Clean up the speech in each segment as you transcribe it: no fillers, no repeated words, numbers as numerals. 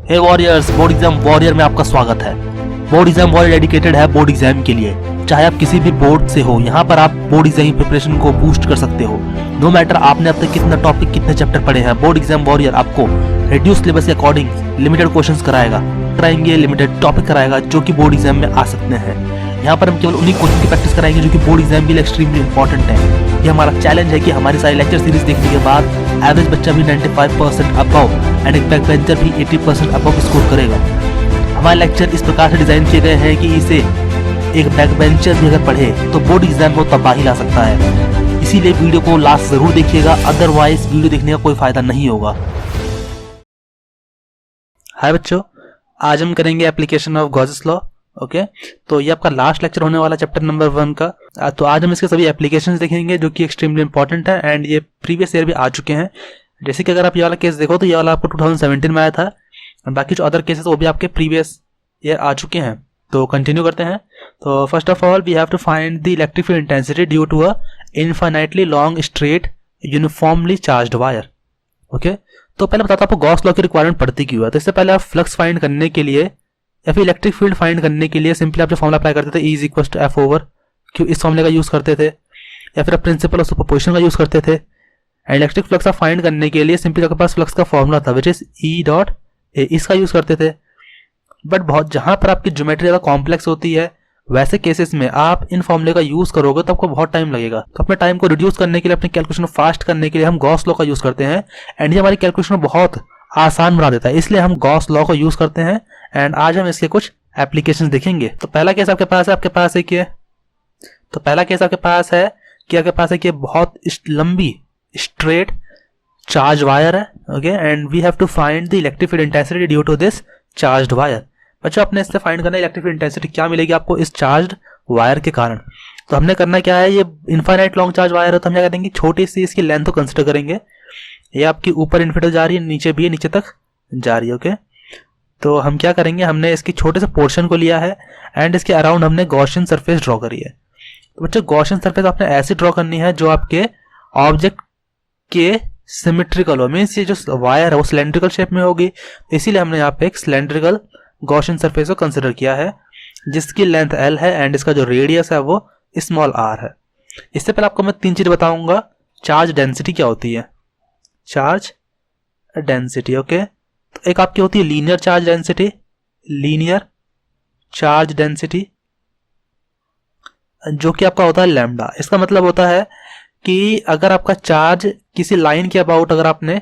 हे warriors, board exam warrior में आपका स्वागत है। बोर्ड एग्जाम वॉरियर डेडिकेटेड है बोर्ड एग्जाम के लिए। चाहे आप किसी भी बोर्ड से हो, यहाँ पर आप बोर्ड एग्जाम प्रिपरेशन को बूस्ट कर सकते हो। नो मैटर आपने अब तक कितना टॉपिक, कितने चैप्टर पढ़े हैं, बोर्ड एग्जाम वॉरियर आपको रिड्यूस सिलेबस के अकॉर्डिंग लिमिटेड क्वेश्चंस कराएंगे, लिमिटेड टॉपिक कराएगा जो कि बोर्ड एग्जाम में आ सकते हैं। यहाँ पर हम केवल उन्हीं क्वेश्चन की प्रैक्टिस कराएंगे जो कि बोर्ड एग्जाम के लिए एक्सट्रीमली इंपॉर्टेंट है। ये हमारा चैलेंज है कि हमारी सारी लेक्चर सीरीज देखने के बाद एवरेज बच्चा भी 95% अबव एंड एक बैक बेंचर भी 80% अबव स्कोर करेगा। हमारे लेक्चर इस प्रकार से डिजाइन किए गए हैं कि इसे एक बैक बेंचर भी अगर पढ़े तो बोर्ड एग्जाम को तबाही ला सकता है। इसीलिए वीडियो को लास्ट जरूर देखिएगा, अदरवाइज वीडियो देखने का कोई फायदा नहीं होगा। हाय बच्चों, आज हम करेंगे application of Gauss's law. Okay, तो ये आपका लास्ट लेक्चर होने वाला चैप्टर नंबर 1 का। तो आज हम इसके सभी एप्लीकेशंस देखेंगे जो कि एक्सट्रीमली इंपॉर्टेंट है एंड ये प्रीवियस ईयर भी आ चुके हैं। जैसे कि अगर आप ये वाला केस देखो तो ये वाला आपको 2017 में आया था और बाकी जो अदर केसेस वो भी आपके प्रीवियस ईयर आ चुके हैं। तो कंटिन्यू करते हैं। तो first of all we have to find the electric field intensity due to a infinitely long straight uniformly charged wire. Okay, तो पहले बताता हूँ आपको गॉस लॉ की रिक्वायरमेंट पड़ती क्यों है। तो इससे पहले आप फ्लक्स फाइंड करने के लिए या फिर इलेक्ट्रिक फील्ड फाइंड करने के लिए सिंपली आप जो फॉर्मूला अप्लाई करते थे E is equal to F over Q, इस फॉर्मूले का यूज करते थे, या फिर आप प्रिंसिपल ऑफ सुपरपोजिशन का यूज करते थे। एंड इलेक्ट्रिक फ्लक्स आप फाइंड करने के लिए सिंपली आपके पास फ्लक्स का फॉर्मूला था which is E dot A, इसका यूज करते थे। बट बहुत जहां पर आपकी ज्योमेट्री ज्यादा कॉम्प्लेक्स होती है वैसे केसेस में आप इन फॉर्मूले का यूज करोगे तो आपको बहुत टाइम लगेगा। तो अपने टाइम को रिड्यूस करने के लिए, अपने कैलकुलेशन फास्ट करने के लिए हम गॉस लॉ का यूज करते हैं एंड ये हमारी कैलकुलेशन बहुत आसान बना देता है, इसलिए हम गॉस लॉ का यूज करते हैं। एंड आज हम इसके कुछ एप्लीकेशंस देखेंगे। तो पहला केस आपके पास है, आपके पास है कि बहुत लंबी स्ट्रेट चार्ज वायर है। Okay, and we have to find the electric field intensity due to this charged wire. बच्चों, अपने इससे फाइंड करना है इलेक्ट्रिक फील्ड इंटेंसिटी क्या मिलेगी आपको इस चार्ज्ड वायर के कारण। तो हमने करना क्या है, ये इनफाइनाइट लॉन्ग चार्ज वायर है तो हम क्या करेंगे, छोटी सी इसकी लेंथ को कंसिडर करेंगे। ये आपकी ऊपर इन्फिनिटी जा रही है, नीचे भी है, नीचे तक जा रही है। ओके, तो हम क्या करेंगे, हमने इसकी छोटे से पोर्शन को लिया है एंड इसके अराउंड हमने गॉसियन सरफेस ड्रॉ करी है। तो बच्चों, गॉसियन सरफेस आपने ऐसे ड्रॉ करनी है जो आपके ऑब्जेक्ट के सिमेट्रिकल हो, मीन्स ये जो वायर है वो सिलेंड्रिकल शेप में होगी। तो इसीलिए हमने यहाँ पे एक सिलेंड्रिकल गॉसियन सरफेस को कंसिडर किया है जिसकी लेंथ L है एंड इसका जो रेडियस है वो स्मॉल r है। इससे पहले आपको मैं 3 चीज बताऊंगा। चार्ज डेंसिटी क्या होती है, चार्ज डेंसिटी। ओके, तो एक आपकी होती है लीनियर चार्ज डेंसिटी, जो कि आपका होता है लैम्डा। इसका मतलब होता है कि अगर आपका चार्ज किसी लाइन के अबाउट अगर आपने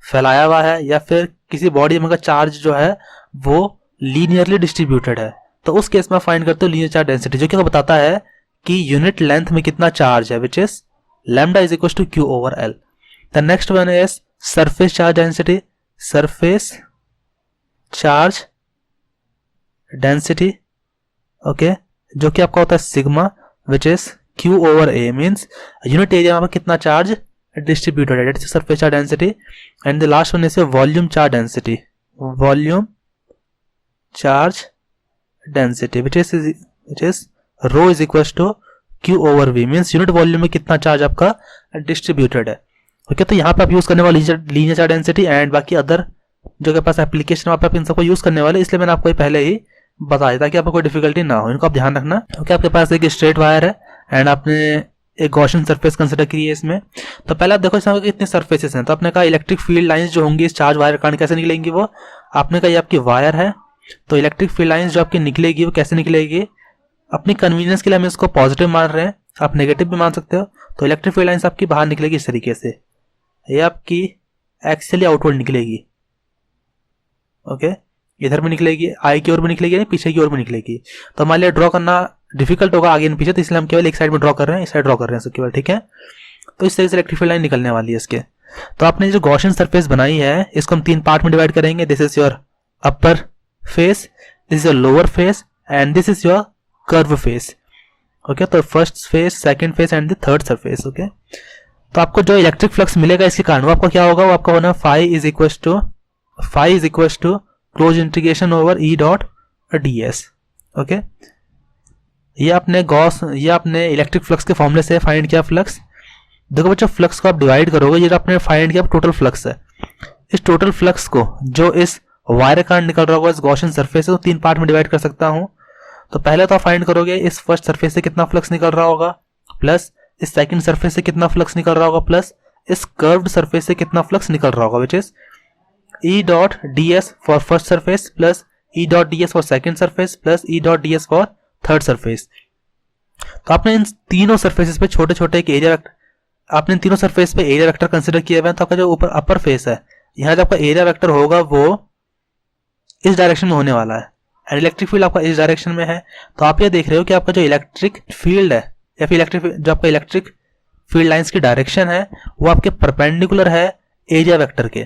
फैलाया हुआ है या फिर किसी बॉडी में चार्ज जो है वो लीनियरली डिस्ट्रीब्यूटेड है तो उस केस में फाइंड करते हो लीनियर चार्ज डेंसिटी, जो कि बताता है कि यूनिट लेंथ में कितना चार्ज है which is lambda is equal to Q over L। The next one is surface charge density, okay, जो कि आपका होता है sigma which is Q over A, means unit area में कितना चार्ज डिस्ट्रीब्यूटेड है, that is surface charge density. And the last one is volume charge density, which is rho is equals to Q over V, means unit volume में कितना charge आपका distributed है। Okay, तो यहाँ पे आप यूज करने वाले लीनियर चार्ज डेंसिटी एंड बाकी अदर जो के पास एप्लीकेशन वहाँ पे आप इन सबको यूज करने वाले, इसलिए मैंने आपको पहले ही बताया ताकि आपको कोई डिफिकल्टी ना हो, इनको आप ध्यान रखना। ओके, आपके पास एक स्ट्रेट वायर है एंड आपने एक गॉसियन सरफेस कंसिडर की है इसमें। तो पहले आप देखो इसमें कितने सरफेसेस हैं। तो आपने कहा इलेक्ट्रिक फील्ड लाइंस जो होंगी इस चार्ज वायर के कारण कैसे निकलेंगी, वो आपने कहा ये आपकी वायर है तो इलेक्ट्रिक फील्ड लाइंस जो आपकी निकलेगी वो कैसे निकलेगी, अपनी कन्वीनियंस के लिए हम इसको पॉजिटिव मान रहे हैं, आप नेगेटिव भी मान सकते हो। तो इलेक्ट्रिक फील्ड लाइंस आपकी बाहर निकलेगी इस तरीके से, ये आपकी एक्सियली आउटवर्ड निकलेगी। ओके, इधर भी निकलेगी, आई की ओर भी निकलेगी, यानी पीछे की ओर भी निकलेगी। तो हमारे लिए ड्रॉ करना डिफिकल्ट होगा आगे पीछे, तो इसलिए हम केवल एक साइड में ड्रॉ कर रहे हैं, इस साइड ड्रॉ कर रहे हैं केवल। ठीक है, तो इस तरीके से इलेक्ट्रिक फील्ड लाइन निकलने वाली है इसके। तो आपने जो गॉसियन सरफेस बनाई है इसको हम 3 पार्ट में डिवाइड करेंगे। This is your upper face, this is your lower face and this is your curve face. Okay, तो first face, second face and the third surface. Okay, तो आपको जो इलेक्ट्रिक फ्लक्स मिलेगा इसके कारण वो आपका क्या होगा, वो आपका होना phi is equal to close integration over E dot ds। Okay, ये आपने इलेक्ट्रिक फ्लक्स के फॉर्मूले से फाइंड किया फ्लक्स। देखो बच्चों, फ्लक्स को आप डिवाइड करोगे, ये जो आपने फाइंड किया टोटल फ्लक्स है, इस टोटल फ्लक्स को जो इस वायर करंट निकल रहा होगा इस गॉसियन सरफेस से, तो 3 पार्ट में डिवाइड कर सकता हूं। तो पहले तो आप फाइंड करोगे इस फर्स्ट सरफेस से कितना फ्लक्स निकल रहा होगा, प्लस इस सेकंड सरफेस से कितना फ्लक्स निकल रहा होगा, प्लस इस कर्व्ड सरफेस से कितना फ्लक्स निकल रहा होगा, which is E dot ds for first surface plus E dot ds for second surface plus E dot ds for third surface. तो आपने इन तीनों सरफेसेस पे छोटे छोटे एक एरिया वेक्टर, आपने इन तीनों सरफेस पे एरिया वेक्टर कंसीडर किए हुए हैं। तो आपका जो ऊपर अपर फेस है, यहाँ जो आपका एरिया वेक्टर होगा वो इस डायरेक्शन में होने वाला है, एंड इलेक्ट्रिक फील्ड आपका इस डायरेक्शन में है। तो आप ये देख रहे हो कि आपका जो इलेक्ट्रिक फील्ड है या फिर जो आपका इलेक्ट्रिक फील्ड लाइंस की डायरेक्शन है वो आपके परपेंडिकुलर है एरिया वेक्टर के।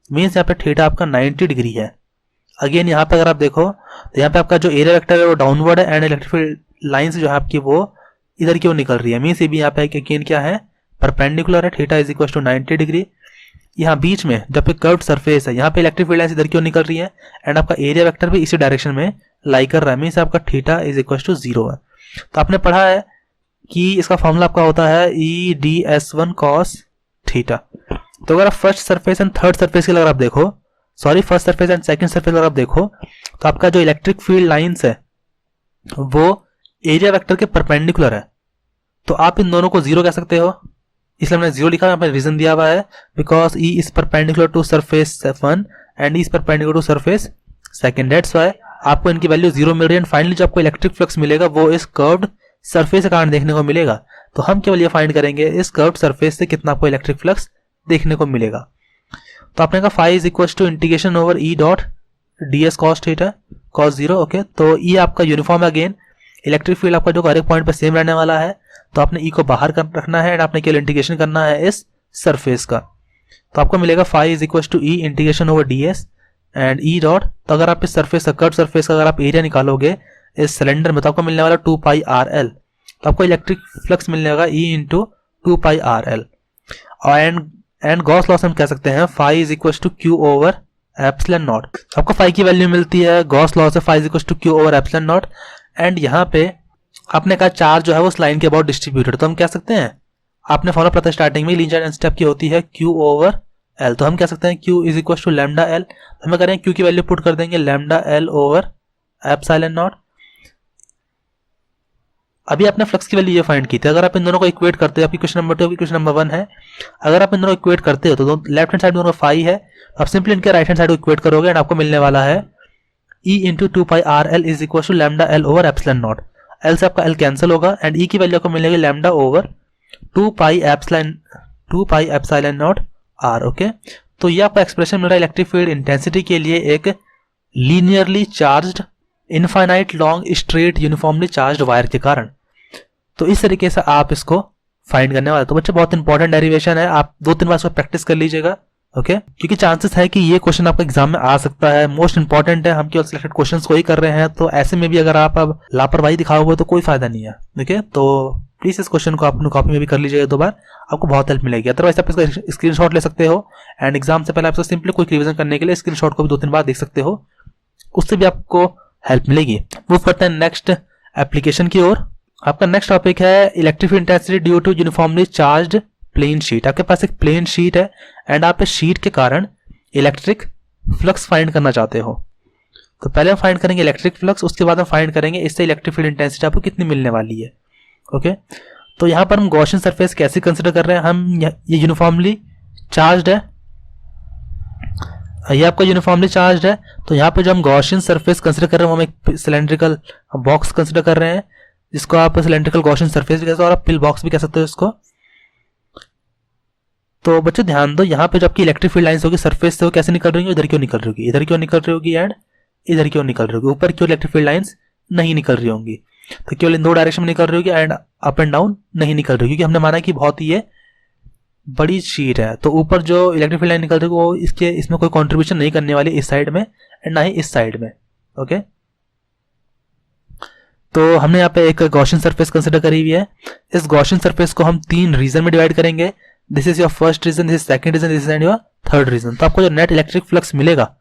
मीन्स यहाँ पे थीटा आपका 90 डिग्री है। अगेन यहाँ पे अगर आप देखो तो यहाँ पे आपका जो एरिया वेक्टर है वो डाउनवर्ड है एंड इलेक्ट्रिक फील्ड लाइंस जो है आपकी वो इधर की ओर निकल रही है। मीन्स ये भी यहाँ पे अगेन क्या है, परपेंडिकुलर है, theta is equal to 90 degree. यहाँ बीच में जब पे कर्व्ड सरफेस है यहाँ पे इलेक्ट्रिक फील्ड लाइंस इधर की ओर निकल रही है एंड आपका एरिया वेक्टर भी इसी डायरेक्शन में लाई कर रहा है। मीन्स आपका थीटा इज इक्वल टू 0 है। तो आपने पढ़ा है कि इसका फॉर्मूला आपका होता है EDS1 cos थीटा। तो अगर आप first surface and third surface के अगर आप देखो, sorry first surface and second surface अगर आप देखो तो आपका जो इलेक्ट्रिक फील्ड लाइंस है वो एरिया वेक्टर के परपेंडिकुलर है। तो आप इन दोनों को 0 कह सकते हो, इसलिए हमने 0 लिखा है। यहाँ पे रीजन दिया हुआ है because E is perpendicular to surface 1 and E is perpendicular to surface second, that's why आपको इनकी वैल्यू 0 मिल रही है। एंड फाइनली जो आपको इलेक्ट्रिक फ्लक्स मिलेगा वो इस कर्व्ड सरफेस के कारण देखने को मिलेगा। तो हम केवल ये फाइंड करेंगे इस कर्व्ड सरफेस से कितना आपको इलेक्ट्रिक फ्लक्स देखने को मिलेगा। तो आपने कहा phi is equal to integration over E dot ds cos theta cos 0। Okay, तो E आपका यूनिफॉर्म है। अगेन इलेक्ट्रिक फील्ड आपका जो हर एक पॉइंट पर सेम रहने वाला है, तो आपने E को बाहर रखना है एंड आपने केवल इंटीग्रेशन करना है इस सरफेस का। तो आपको मिलेगा phi is equal to E integration over ds and E dot, तो अगर आप इस सरफेस का कर्व्ड सरफेस का अगर आप एरिया निकालोगे इस सिलेंडर में तो आपको मिलने वाला 2 पाई RL। तो आपको इलेक्ट्रिक फ्लक्स मिलने वाला E into 2 pi RL। And Gauss law से हम कह सकते हैं phi is equal to Q over epsilon naught. आपको फाई की वैल्यू मिलती है गॉस लॉ से phi is equal to Q over epsilon naught. And यहाँ पे आपने कहा चार्ज जो है वो उस लाइन के अबाउट डिस्ट्रीब्यूटेड, तो हम कह सकते हैं आपने फॉलो पता स्टार्टिंग में लीनियर डेंसिटी आपकी होती है Q ओवर L। तो हम कह सकते हैं Q is equal to lambda L। हमें करें Q की वैल्यू पुट कर देंगे lambda L over epsilon naught. अभी आपने फ्लक्स की वैल्यू ये फाइंड की थी। अगर आप इन दोनों को इक्वेट करते हो, आपकी क्वेश्चन नंबर 2 क्वेश्चन नंबर 1 है, अगर आप इन दोनों को इक्वेट करते हो तो लेफ्ट हैंड साइड दोनों का फाई है, आप सिंपली इनके राइट हैंड साइड को इक्वेट करोगे एंड आपको मिलने वाला है E into 2 pi RL is equal to lambda L over epsilon naught. L से आपका L कैंसिल होगा एंड E की वैल्यू को मिलेगी lambda over 2 pi epsilon naught R। Okay, तो ये आपका एक्सप्रेशन मिल रहा है इलेक्ट्रिक फील्ड इंटेंसिटी के लिए एक linearly charged infinite long straight uniformly charged wire के कारण। तो इस तरीके से आप इसको फाइंड करने वाले। तो बच्चे बहुत इंपॉर्टेंट डेरिवेशन है, आप 2-3 बार इसको प्रैक्टिस कर लीजिएगा। ओके, क्योंकि चांसेस है कि ये क्वेश्चन आपका एग्जाम में आ सकता है, मोस्ट इंपॉर्टेंट है, हम केवल सिलेक्टेड क्वेश्चंस को ही कर रहे हैं। तो ऐसे में भी अगर आप अब लापरवाही दिखाओगे तो कोई फायदा नहीं है। ओके, तो प्लीज इस क्वेश्चन को अपनी कॉपी में भी कर लीजिएगा 2 बार, आपको बहुत हेल्प मिलेगी। अदरवाइज आप इसका स्क्रीनशॉट ले सकते हो एंड एग्जाम से पहले आप सिंपली कोई रिवीजन करने के लिए स्क्रीनशॉट को भी 2-3 बार देख सकते हो, उससे भी आपको हेल्प मिलेगी। मूव करते हैं नेक्स्ट एप्लीकेशन की ओर। आपका नेक्स्ट टॉपिक है electric field intensity due to uniformly charged plane sheet. आपके पास एक प्लेन शीट है एंड आप इस शीट के कारण इलेक्ट्रिक फ्लक्स फाइंड करना चाहते हो। तो पहले हम फाइंड करेंगे इलेक्ट्रिक फ्लक्स, उसके बाद हम फाइंड करेंगे इससे इलेक्ट्रिक फील्ड इंटेंसिटी आपको कितनी मिलने वाली है। ओके, तो यहाँ पर हम गॉसियन सरफेस कैसे कंसिडर कर रहे हैं, हम ये यूनिफॉर्मली चार्ज्ड है, ये आपका यूनिफॉर्मली चार्ज्ड है। तो यहाँ पे जो हम गॉसियन सरफेस कंसिडर कर रहे हैं वो हम एक सिलेंड्रिकल बॉक्स कंसिडर कर रहे हैं, जिसको आप सिलेंड्रिकल गॉसियन सरफेस भी कह सकते हो और आप पिल बॉक्स भी कह सकते हो इसको। तो बच्चों ध्यान दो, यहाँ पे जो आपकी इलेक्ट्रिक फील्ड लाइंस होगी सरफेस से वो कैसे निकल रही होगी, इधर क्यों निकल रही होगी, इधर क्यों निकल रही होगी एंड इधर क्यों निकल रही होगी। ऊपर क्यों इलेक्ट्रिक फील्ड लाइंस नहीं निकल रही होंगी, तो केवल इन 2 डायरेक्शन में निकल रही होगी एंड अप एंड डाउन नहीं निकल रही होगी, क्योंकि हमने माना कि बहुत ही ये बड़ी शीट है। तो ऊपर जो इलेक्ट्रिक फील्ड लाइन निकल रही है वो इसमें कोई कॉन्ट्रीब्यूशन नहीं करने वाली इस साइड में एंड ना ही इस साइड में। ओके, तो हमने यहाँ पे एक गॉसियन सरफेस कंसिडर करी हुई है। इस गॉसियन सरफेस को हम 3 रीजन में डिवाइड करेंगे। This is your first region, this is second region, this is your third region. तो आपको जो नेट इलेक्ट्रिक फ्लक्स मिलेगा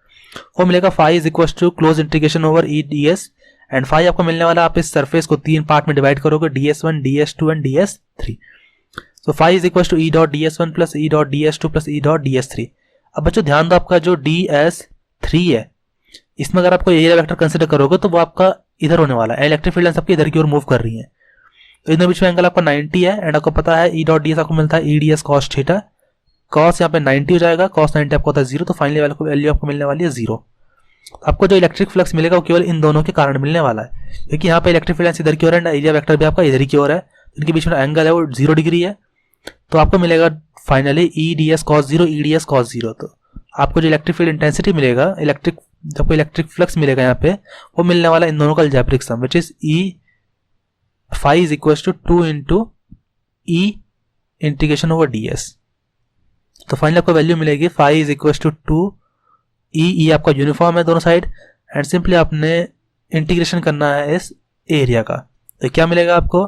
वो मिलेगा phi is equal to close integration over E D S. And phi आपको मिलने वाला, आप इस सरफेस को 3 पार्ट में डिवाइड करोगे, ds1 ds2 and ds3। So phi is equal to E dot ds1 plus E dot ds2 plus E dot ds3। अब बच्चों ध्यान दो, आपका जो ds3 है इसमें अगर आपको एरिया वेक्टर कंसिडर करोगे तो वो आपका इधर होने वाला है, इलेक्ट्रिक फील्ड आपकी इधर की ओर मूव कर रही है। तो इन बीच में एंगल आपका 90 है एंड आपको पता है ई डॉट डी एस आपको मिलता है ई D S cos theta. Cos यहाँ पे 90 हो जाएगा, कॉस 90 आपको होता है 0, तो फाइनली वैल्यू आपको मिलने वाली है 0। आपको जो इलेक्ट्रिक फ्लक्स मिलेगा वो केवल इन दोनों के कारण मिलने वाला है, क्योंकि यहाँ पे इलेक्ट्रिक फील्ड इधर की ओर है, एरिया वेक्टर भी आपका इधर की ओर है, इनके बीच में एंगल है वो 0 डिग्री है। तो आपको मिलेगा फाइनली ई डी एस कॉस 0 ई डी एस कॉस 0। तो आपको जो इलेक्ट्रिक फील्ड इंटेंसिटी मिलेगा, आपको इलेक्ट्रिक फ्लक्स मिलेगा यहाँ पे, वो मिलने वाला इन दोनों का algebraic sum which is E phi is equal to 2 into E integration over D S. तो फाइनली आपको वैल्यू मिलेगी phi is equal to 2 E आपका यूनिफॉर्म है दोनों साइड एंड सिंपली आपने इंटीग्रेशन करना है इस एरिया का। तो क्या मिलेगा आपको,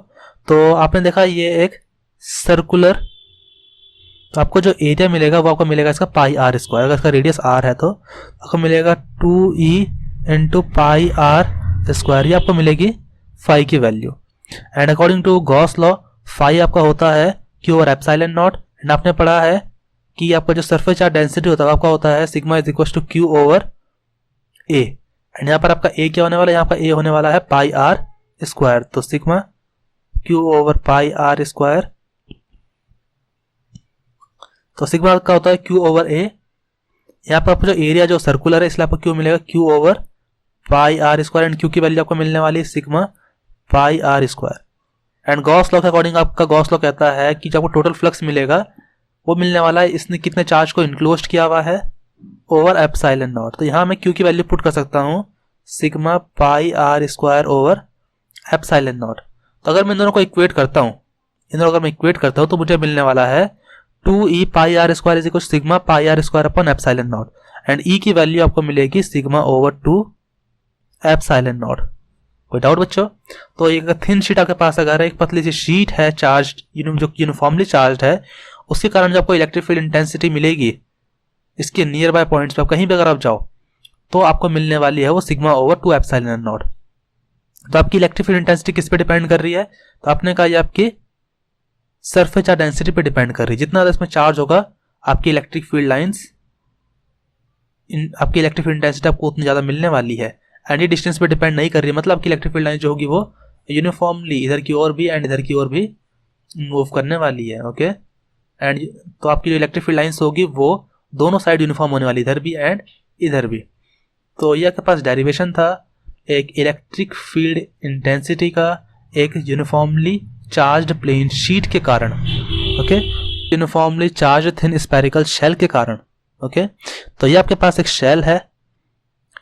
तो आपने देखा ये एक सर्कुलर, तो आपको जो एरिया मिलेगा वो आपको मिलेगा इसका पाई आर स्क्वायर, अगर इसका रेडियस आर है तो आपको मिलेगा 2e into pi R square, ये आपको मिलेगी फाई की value. And according to Gauss law phi आपका होता है Q over epsilon naught, and आपने पढ़ा है कि आपका जो सरफेस चार्ज डेंसिटी होता है आपका होता है sigma is equal to Q over A. And यहाँ पर आपका ए क्या होने वाला है, यहाँ पर ए होने वाला है पाई आर स्क्वायर, तो sigma Q over pi R square. तो सिग्मा का होता है क्यू ओवर ए, यहाँ पर आपका जो एरिया जो सर्कुलर है इसलिए आपको क्यू मिलेगा Q over pi R square, and Q की वैल्यू आपको मिलने वाली है sigma pi R square. And Gauss law के अकॉर्डिंग आपका गॉस लॉ कहता है कि जो आपको टोटल फ्लक्स मिलेगा वो मिलने वाला है इसने कितने चार्ज को इनक्लोज किया हुआ है ओवर एप्सिलॉन नॉट। तो यहाँ मैं क्यू की वैल्यू पुट कर सकता हूँ sigma pi R square over epsilon naught. तो अगर मैं इन दोनों को इक्वेट करता हूँ, इन दोनों अगर मैं इक्वेट करता हूँ तो मुझे मिलने वाला है 2e pi R square is equal sigma pi R square upon epsilon naught, and E की वैल्यू आपको मिलेगी सिग्मा ओवर 2 एप्सिलॉन नॉट। कोई डाउट बच्चों? तो एक थिन शीट आपके पास अगर एक पतली सी शीट है चार्ज जो यूनिफॉर्मली चार्ज है, उसके कारण जो आपको इलेक्ट्रिक फील्ड इंटेंसिटी मिलेगी इसके नियर बाय पॉइंट्स पे आप कहीं भी अगर आप जाओ तो आपको मिलने वाली है वो सिग्मा ओवर 2 एप्सिलॉन नॉट। तो आपकी इलेक्ट्रिक फील्ड इंटेंसिटी किस पे डिपेंड कर रही है, तो आपने कहा ये आपकी सरफेस चार्ज डेंसिटी पे डिपेंड कर रही है। जितना इसमें चार्ज होगा आपकी इलेक्ट्रिक फील्ड लाइंस आपकी इलेक्ट्रिक फील्ड इंटेंसिटी आपको उतनी ज्यादा मिलने वाली है, एंड ये डिस्टेंस पे डिपेंड नहीं कर रही है। मतलब आपकी इलेक्ट्रिक फील्ड लाइन जो होगी वो यूनिफॉर्मली इधर की ओर भी एंड इधर की ओर भी मूव करने वाली है। ओके, एंड तो आपकी जो इलेक्ट्रिक फील्ड लाइंस होगी वो दोनों साइड यूनिफॉर्म होने वाली, इधर भी एंड इधर भी। तो ये आपके पास डेरिवेशन था एक इलेक्ट्रिक फील्ड इंटेंसिटी का एक यूनिफॉर्मली चार्ज्ड प्लेन शीट के कारण, okay, uniformly charged thin spherical shell के कारण। ओके, तो ये आपके पास एक शेल है,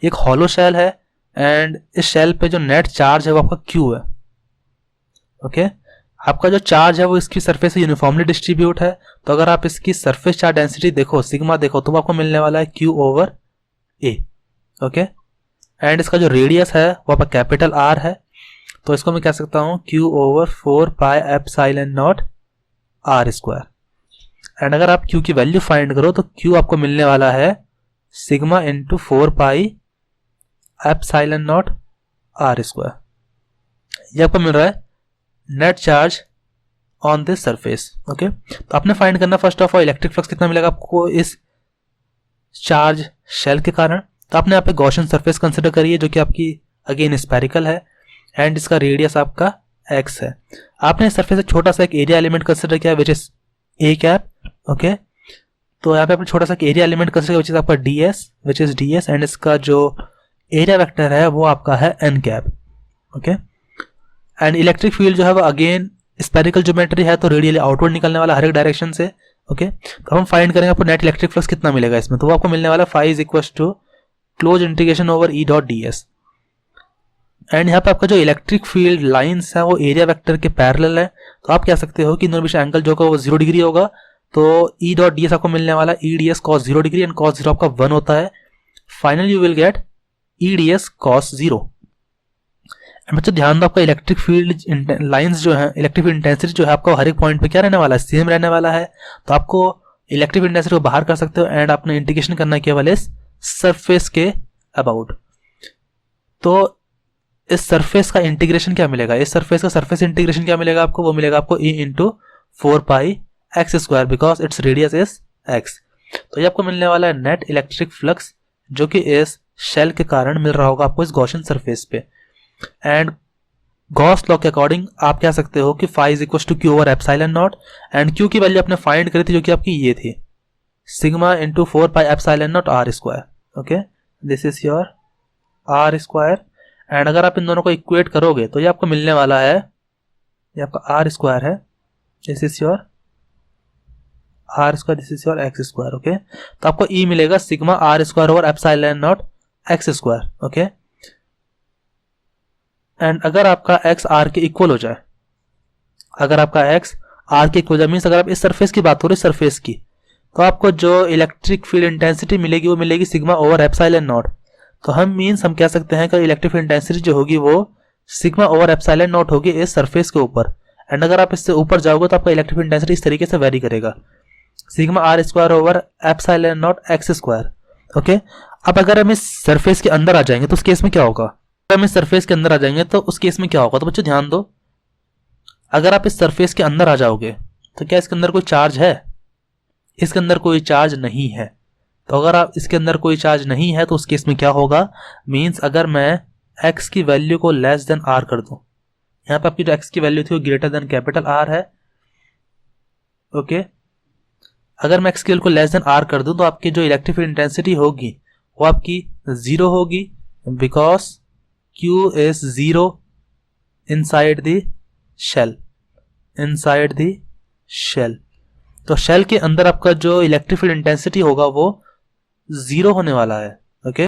एक हॉलो शेल है, एंड इस शेल पे जो नेट चार्ज है वो आपका क्यू है। ओके, आपका जो चार्ज है वो इसकी सरफेस से यूनिफॉर्मली डिस्ट्रीब्यूट है। तो अगर आप इसकी सरफेस चार्ज डेंसिटी देखो, सिग्मा देखो, तो आपको मिलने वाला है Q over A. Okay, and इसका जो रेडियस है वो आपका कैपिटल आर है, तो इसको मैं कह सकता हूं Q over 4 pi epsilon naught R square. And अगर आप क्यू की वैल्यू फाइंड करो तो क्यू आपको मिलने वाला है sigma into 4 pi epsilon naught R square. ये आपको मिल रहा है net charge on this surface. Okay, तो आपने फाइंड करना first of all electric flux कितना मिलेगा आपको इस चार्ज शेल के कारण। तो आपने यहाँ पे गॉसियन सरफेस कंसिडर करिए जो कि आपकी अगेन स्फेरिकल है एंड इसका रेडियस आपका x है। आपने सरफेस से छोटा सा एक एरिया एलिमेंट कंसिडर किया which is A cap. Okay, तो यहाँ पे आपने छोटा सा एरिया एलिमेंट कंसिडर किया विच इज आपका विच इज ds, एंड इसका जो एरिया वेक्टर है वो आपका है n cap. Okay, and electric field जो है वो अगेन स्पेरिकल ज्योमेट्री है, तो रेडियली आउटवर्ड निकलने वाला हर एक डायरेक्शन से। ओके, तो हम फाइंड करेंगे आपको नेट इलेक्ट्रिक फ्लक्स कितना मिलेगा इसमें, तो वो आपको मिलने वाला phi is equal to close integration over E dot D S. And यहाँ पे आपका जो इलेक्ट्रिक फील्ड लाइंस है वो एरिया वेक्टर के पैरेलल है, तो आप कह सकते हो कि इन दोनों बीच एंगल जो होगा वो 0 डिग्री होगा। तो ई डॉट डी एस आपको मिलने वाला ई D S cos 0 degree, and cos 0 आपका 1 होता है। Finally you will get E D S cos 0। बच्चों ध्यान दो, आपका इलेक्ट्रिक फील्ड लाइंस जो है, इलेक्ट्रिक फील्ड इंटेंसिटी जो है आपका हर एक पॉइंट पे क्या रहने वाला है, सेम रहने वाला है। तो आपको इलेक्ट्रिक इंटेंसिटी को बाहर कर सकते हो एंड आपने इंटीग्रेशन करना है केवल इस सरफेस के अबाउट। तो इस सरफेस का इंटीग्रेशन क्या मिलेगा, इस सरफेस का सरफेस इंटीग्रेशन क्या मिलेगा आपको, वो मिलेगा आपको e into 4 pi x square because its radius is x। तो ये आपको मिलने वाला है नेट इलेक्ट्रिक फ्लक्स जो कि इस शेल के कारण मिल रहा होगा आपको इस गॉसियन सरफेस पे। एंड गॉस लॉ के अकॉर्डिंग आप कह सकते हो कि phi is equal to Q over epsilon naught, and Q की वैल्यू आपने फाइंड करी थी जो कि आपकी ये थी sigma into 4 pi epsilon naught R square. Okay, this is your R square. And अगर आप इन दोनों को इक्वेट करोगे तो ये आपको मिलने वाला है, ये आपका आर स्क्वायर है, this is your R square, this is your X square. Okay, तो आपको ई मिलेगा sigma R square over epsilon naught X square. Okay, and अगर आपका एक्स आर के इक्वल हो जाए, अगर आपका एक्स आर के इक्वल हो जाए मीन्स अगर आप इस सरफेस की बात हो रही सरफेस की, तो आपको जो इलेक्ट्रिक फील्ड इंटेंसिटी मिलेगी वो मिलेगी सिग्मा ओवर एप्सिलॉन नॉट। तो हम कह सकते हैं कि इलेक्ट्रिक फील्ड इंटेंसिटी जो होगी वो सिग्मा ओवर एप्सिलॉन नॉट होगी इस सरफेस के ऊपर। एंड अगर आप इससे ऊपर जाओगे तो आपका इलेक्ट्रिक फील्ड इंटेंसिटी इस तरीके से वेरी करेगा, sigma R square over epsilon naught X square. Okay, अब अगर हम इस सरफेस के अंदर आ जाएंगे तो उस केस में क्या होगा, अगर हम इस सरफेस के अंदर आ जाएंगे तो उस केस में क्या होगा, तो बच्चों ध्यान दो, अगर आप इस सरफेस के अंदर आ जाओगे तो क्या इसके अंदर कोई चार्ज है, इसके अंदर कोई चार्ज नहीं है। तो अगर आप इसके अंदर कोई चार्ज नहीं है तो उस केस में क्या होगा, मींस अगर मैं x की वैल्यू को लेस देन r कर दूं, यहाँ पे आपकी जो x की वैल्यू थी वो ग्रेटर देन कैपिटल R है। ओके, अगर मैं x की वैल्यू को लेस देन r कर दूं तो आपकी जो इलेक्ट्रिक फील्ड इंटेंसिटी होगी वो आपकी 0 होगी, because q is 0 inside the shell, inside the shell. तो शेल के अंदर आपका जो इलेक्ट्रिक फील्ड इंटेंसिटी होगा वो 0 होने वाला है। ओके,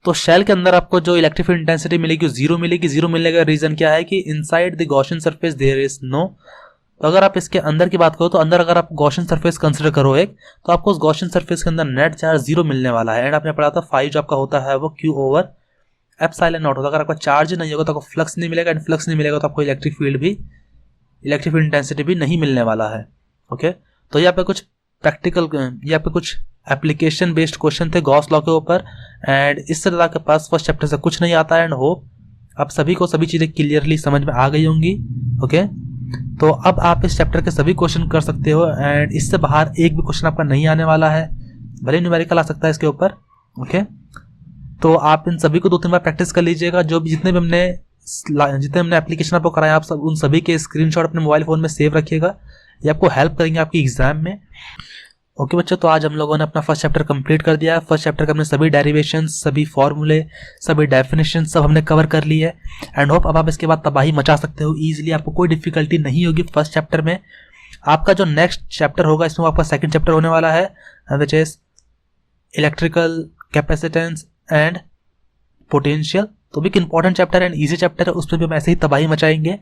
तो शेल के अंदर आपको जो इलेक्ट्रिक फील्ड इंटेंसिटी मिलेगी 0 मिलेगी। 0 मिलने का रीजन क्या है कि inside the Gaussian surface there is no. तो अगर आप इसके अंदर की बात करो तो अंदर अगर आप गॉसियन सरफेस कंसिडर करो एक, तो आपको उस गॉसियन सरफेस के अंदर नेट चार्ज 0 मिलने वाला है। एंड आपने पढ़ा था फाई जो आपका होता है वो क्यू ओवर एप्सिलॉन नॉट होता है। अगर आपका चार्ज नहीं होगा तो आपको फ्लक्स नहीं मिलेगा, एंड फ्लक्स नहीं मिलेगा तो आपको इलेक्ट्रिक फील्ड इंटेंसिटी भी नहीं मिलने वाला है। ओके, तो यहाँ पे कुछ प्रैक्टिकल, यहाँ पे कुछ एप्लीकेशन बेस्ड क्वेश्चन थे गॉस लॉ के ऊपर। एंड इस तरह के पास फर्स्ट चैप्टर से कुछ नहीं आता है। एंड होप आप सभी को सभी चीज़ें क्लियरली समझ में आ गई होंगी। ओके, तो अब आप इस चैप्टर के सभी क्वेश्चन कर सकते हो, एंड इससे बाहर एक भी क्वेश्चन आपका नहीं आने वाला है, भले न्यूमेरिकल आ सकता है इसके ऊपर। ओके, तो आप इन सभी को 2-3 बार प्रैक्टिस कर लीजिएगा। जो भी जितने हमने एप्लीकेशन आपको कराया, आप सब उन सभी के स्क्रीनशॉट अपने मोबाइल फोन में सेव रखिएगा, ये आपको हेल्प करेंगे आपकी एग्जाम में। ओके बच्चों, तो आज हम लोगों ने अपना फर्स्ट चैप्टर कंप्लीट कर दिया। फर्स्ट चैप्टर के हमने सभी डेरिवेशन, सभी फॉर्मूले, सभी डेफिनेशन सब हमने कवर कर लिए। एंड होप अब आप इसके बाद तबाही मचा सकते हो इजीली, आपको कोई डिफिकल्टी नहीं होगी फर्स्ट चैप्टर में। आपका जो नेक्स्ट चैप्टर होगा इसमें आपका सेकंड चैप्टर होने वाला है, which is electrical capacitance and potential. तो भी एक important chapter and easy chapter है, उस पर भी हम ऐसे ही तबाही मचाएंगे।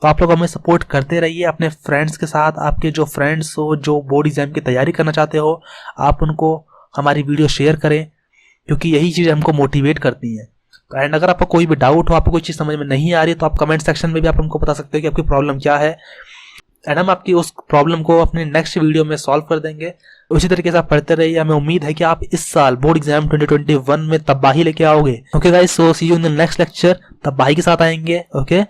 तो आप लोग हमें सपोर्ट करते रहिए अपने फ्रेंड्स के साथ। आपके जो फ्रेंड्स हो जो बोर्ड एग्जाम की तैयारी करना चाहते हो, आप उनको हमारी वीडियो शेयर करें, क्योंकि यही चीज़ हमको मोटिवेट करती है। एंड अगर आपको कोई भी डाउट हो, आपको कोई चीज़ समझ में नहीं आ रही, तो आप कमेंट सेक्शन में भी आप हमको बता सकते हो कि आपकी प्रॉब्लम क्या है, एंड हम आपकी उस प्रॉब्लम को अपने नेक्स्ट वीडियो में सॉल्व कर देंगे। उसी तरीके से आप पढ़ते रहिए। हमें उम्मीद है कि आप इस साल बोर्ड एग्जाम 2021 में तबाही लेके आओगे। Okay guys, so see you in the next lecture. तबाही के साथ आएंगे। ओके,